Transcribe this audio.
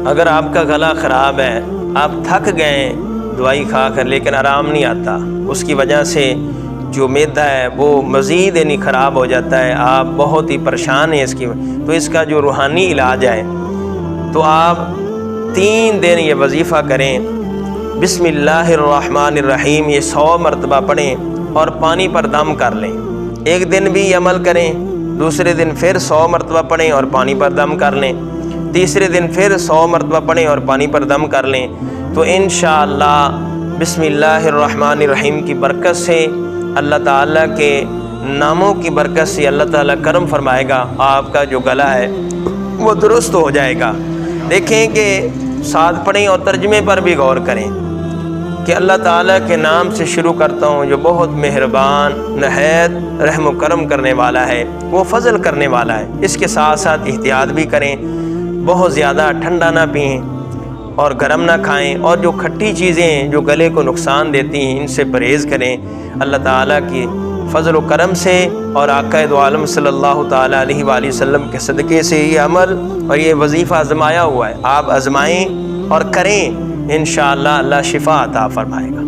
اگر آپ کا گلا خراب ہے، آپ تھک گئے دوائی کھا کر لیکن آرام نہیں آتا، اس کی وجہ سے جو معدہ ہے وہ مزید یعنی خراب ہو جاتا ہے، آپ بہت ہی پریشان ہیں اس کی، تو اس کا جو روحانی علاج ہے تو آپ 3 دن یہ وظیفہ کریں، بسم اللہ الرحمن الرحیم یہ 100 مرتبہ پڑھیں اور پانی پر دم کر لیں۔ ایک دن بھی یہ عمل کریں، دوسرے دن پھر 100 مرتبہ پڑھیں اور پانی پر دم کر لیں، تیسرے دن پھر 100 مرتبہ پڑھیں اور پانی پر دم کر لیں، تو انشاءاللہ بسم اللہ الرحمن الرحیم کی برکت سے، اللہ تعالیٰ کے ناموں کی برکت سے اللہ تعالیٰ کرم فرمائے گا، آپ کا جو گلا ہے وہ درست ہو جائے گا۔ دیکھیں کہ ساتھ پڑھیں اور ترجمے پر بھی غور کریں کہ اللہ تعالیٰ کے نام سے شروع کرتا ہوں جو بہت مہربان، نہایت رحم و کرم کرنے والا ہے، وہ فضل کرنے والا ہے۔ اس کے ساتھ ساتھ احتیاط بھی کریں، بہت زیادہ ٹھنڈا نہ پئیں اور گرم نہ کھائیں، اور جو کھٹی چیزیں جو گلے کو نقصان دیتی ہیں ان سے پرہیز کریں۔ اللہ تعالیٰ کی فضل و کرم سے اور آقا دو عالم صلی اللہ تعالیٰ علیہ وآلہ وسلم کے صدقے سے یہ عمل اور یہ وظیفہ آزمایا ہوا ہے، آپ آزمائیں اور کریں، انشاءاللہ اللہ شفا عطا فرمائے گا۔